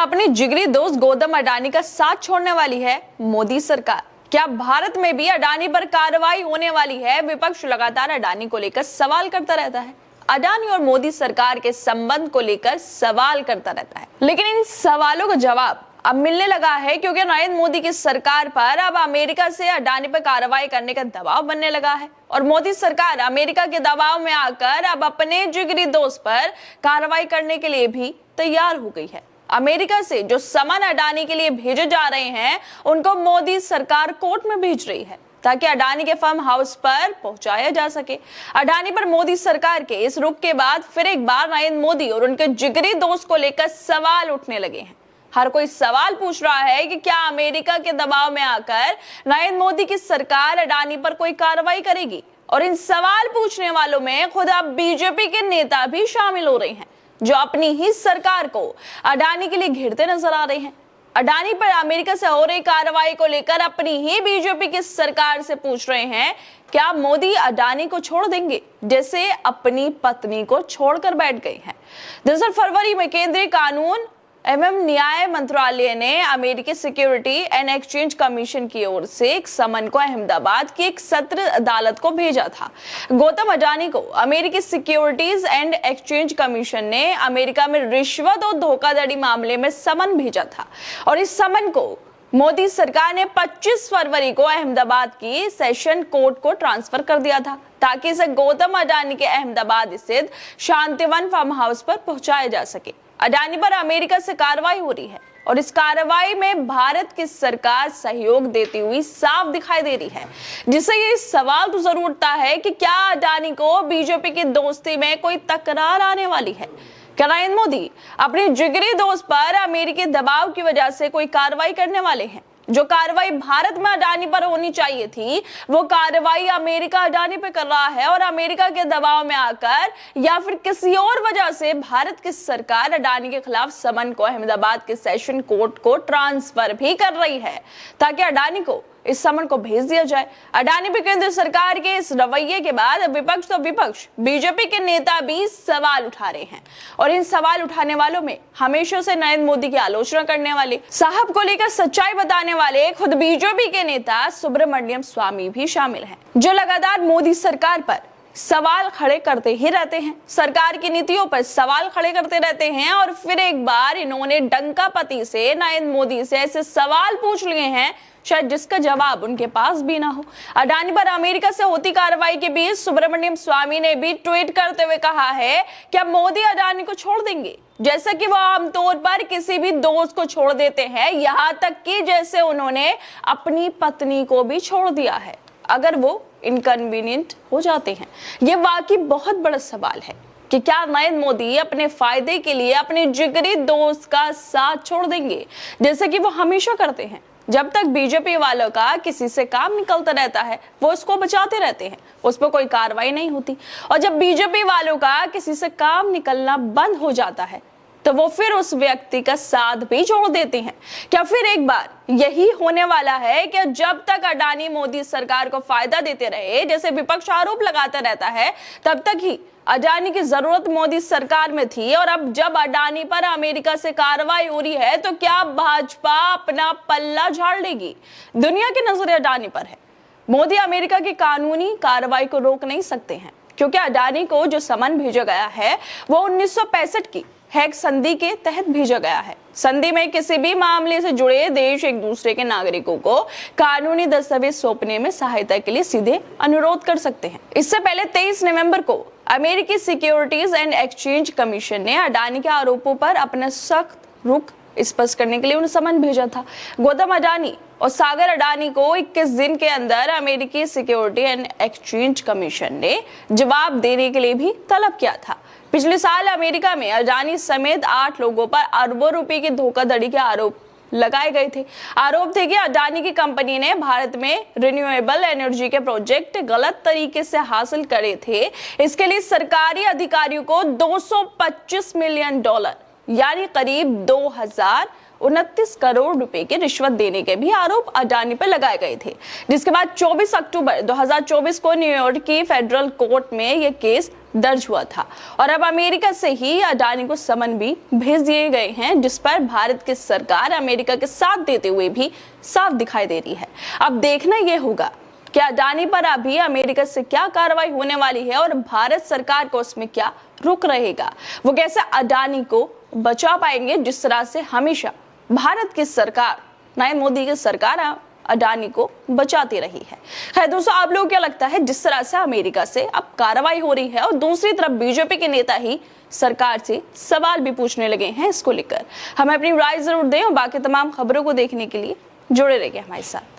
अपने जिगरी दोस्त गौतम अडानी का साथ छोड़ने वाली है मोदी सरकार? क्या भारत में भी अडानी पर कार्रवाई होने वाली है? विपक्ष लगातार अडानी को लेकर सवाल करता रहता है। अडानी और मोदी सरकार के संबंध को लेकर सवाल करता रहता है, लेकिन इन सवालों का जवाब अब मिलने लगा है, क्योंकि नरेंद्र मोदी की सरकार पर अब अमेरिका से अडानी पर कार्रवाई करने का दबाव बनने लगा है और मोदी सरकार अमेरिका के दबाव में आकर अब अपने जिगरी दोस्त पर कार्रवाई करने के लिए भी तैयार हो गई है। अमेरिका से जो सामान अडानी के लिए भेजे जा रहे हैं, उनको मोदी सरकार कोर्ट में भेज रही है ताकि अडानी के फार्म हाउस पर पहुंचाया जा सके। अडानी पर मोदी सरकार के इस रुख के बाद फिर एक बार नरेंद्र मोदी और उनके जिगरी दोस्त को लेकर सवाल उठने लगे हैं। हर कोई सवाल पूछ रहा है कि क्या अमेरिका के दबाव में आकर नरेंद्र मोदी की सरकार अडानी पर कोई कार्रवाई करेगी? और इन सवाल पूछने वालों में खुद अब बीजेपी के नेता भी शामिल हो रहे हैं, जो अपनी ही सरकार को अडानी के लिए घेरते नजर आ रहे हैं। अडानी पर अमेरिका से हो रही कार्रवाई को लेकर अपनी ही बीजेपी की सरकार से पूछ रहे हैं, क्या मोदी अडानी को छोड़ देंगे जैसे अपनी पत्नी को छोड़कर बैठ गए हैं? दरअसल फरवरी में केंद्रीय कानून एवं न्याय मंत्रालय ने अमेरिकी सिक्योरिटी एंड एक्सचेंज कमीशन की ओर से एक समन को अहमदाबाद की एक सत्र अदालत को भेजा था। गौतम अडानी को अमेरिकी सिक्योरिटीज एंड एक्सचेंज कमीशन ने अमेरिका में रिश्वत और धोखाधड़ी मामले में समन भेजा था और इस समन को मोदी सरकार ने 25 फरवरी को अहमदाबाद की सेशन कोर्ट को ट्रांसफर कर दिया था ताकि इसे गौतम अडानी के अहमदाबाद स्थित शांतिवन फार्म हाउस पर पहुंचाया जा सके। अडानी पर अमेरिका से कार्रवाई हो रही है और इस कार्रवाई में भारत की सरकार सहयोग देती हुई साफ दिखाई दे रही है, जिससे ये सवाल तो जरूर उठता है कि क्या अडानी को बीजेपी की दोस्ती में कोई तकरार आने वाली है? क्या नरेंद्र मोदी अपने जिगरी दोस्त पर अमेरिकी दबाव की वजह से कोई कार्रवाई करने वाले हैं? जो कार्रवाई भारत में अडानी पर होनी चाहिए थी, वो कार्रवाई अमेरिका अडानी पे कर रहा है और अमेरिका के दबाव में आकर या फिर किसी और वजह से भारत की सरकार अडानी के खिलाफ समन को अहमदाबाद के सेशन कोर्ट को ट्रांसफर भी कर रही है ताकि अडानी को इस समन को भेज दिया जाए। अडानी पे केंद्र सरकार के इस रवैये के बाद विपक्ष तो विपक्ष, बीजेपी के नेता भी सवाल उठा रहे हैं और इन सवाल उठाने वालों में हमेशा से नरेंद्र मोदी की आलोचना करने वाले, साहब को लेकर सच्चाई बताने वाले खुद बीजेपी के नेता सुब्रमण्यम स्वामी भी शामिल हैं, जो लगातार मोदी सरकार पर सवाल खड़े करते ही रहते हैं, सरकार की नीतियों पर सवाल खड़े करते रहते हैं और फिर एक बार इन्होंने डंकापति से नरेंद्र मोदी से ऐसे सवाल पूछ लिए हैं शायद जिसका जवाब उनके पास भी ना हो। अडानी पर अमेरिका से होती कार्रवाई के बीच सुब्रमण्यम स्वामी ने भी ट्वीट करते हुए कहा है, क्या मोदी अडानी को छोड़ देंगे जैसा कि वो आमतौर पर किसी भी दोस्त को छोड़ देते हैं, यहाँ तक कि जैसे उन्होंने अपनी पत्नी को भी छोड़ दिया है अगर वो इनकन्वीनियंट हो जाते हैं। ये वाकई बहुत बड़ा सवाल है कि क्या नरेंद्र मोदी अपने फायदे के लिए अपने जिगरी दोस्त का साथ छोड़ देंगे जैसे कि वो हमेशा करते हैं। जब तक बीजेपी वालों का किसी से काम निकलता रहता है, वो उसको बचाते रहते हैं, उस पर कोई कार्रवाई नहीं होती, और जब बीजेपी वालों का किसी से काम निकलना बंद हो जाता है तो वो फिर उस व्यक्ति का साथ भी छोड़ देते हैं। क्या फिर एक बार यही होने वाला है कि जब तक अडानी मोदी सरकार को फायदा देते रहे, जैसे विपक्ष आरोप लगाता रहता है, तब तक ही अडानी की जरूरत मोदी सरकार में थी और अब जब अडानी पर अमेरिका से कार्रवाई हो रही है तो क्या भाजपा अपना पल्ला झाड़ लेगी? दुनिया की नजर अडानी पर है। मोदी अमेरिका की कानूनी कार्रवाई को रोक नहीं सकते हैं, क्योंकि अडानी को जो समन भेजा गया है वो 1965 की हैग संधि के तहत भेजा गया है। संधि में किसी भी मामले से जुड़े देश एक दूसरे के नागरिकों को कानूनी दस्तावेज सौंपने में सहायता के लिए सीधे अनुरोध कर सकते हैं। इससे पहले 23 नवंबर को अमेरिकी सिक्योरिटीज एंड एक्सचेंज कमीशन ने अडानी के आरोपों पर अपना सख्त रुख स्पष्ट करने के लिए उन्हें समन भेजा था। गौतम अडानी और सागर अडानी को 21 दिन के अंदर अमेरिकी सिक्योरिटी एंड एक्सचेंज कमीशन ने जवाब देने के लिए भी तलब किया था। पिछले साल अमेरिका में अडानी समेत 8 लोगों पर अरबों रुपए की धोखाधड़ी के आरोप लगाए गए थे। आरोप थे कि अडानी की कंपनी ने भारत में रिन्यूएबल एनर्जी के प्रोजेक्ट गलत तरीके से हासिल करे थे। इसके लिए सरकारी अधिकारियों को $225 मिलियन यानी करीब 29 करोड़ रुपए की रिश्वत देने के भी आरोप अडानी पर लगाए गए थे, जिसके बाद 24 अक्टूबर 2024 को न्यूयॉर्क की फेडरल कोर्ट में यह केस दर्ज हुआ था और अब अमेरिका से ही अडानी को समन भी भेज दिए गए हैं, जिस पर भारत की सरकार अमेरिका के साथ देते हुए भी साफ दिखाई दे रही है। अब देखना यह होगा कि अडानी पर अभी अमेरिका से क्या कार्रवाई होने वाली है और भारत सरकार को उसमें क्या रुख रहेगा। वो कैसे अडानी को बचा पाएंगे, जिस तरह से हमेशा भारत की सरकार, नरेंद्र मोदी की सरकार अडानी को बचाती रही है। खैर दोस्तों, आप लोगों को क्या लगता है, जिस तरह से अमेरिका से अब कार्रवाई हो रही है और दूसरी तरफ बीजेपी के नेता ही सरकार से सवाल भी पूछने लगे हैं इसको लेकर? हमें अपनी राय जरूर दें और बाकी तमाम खबरों को देखने के लिए जुड़े रहिए हमारे साथ।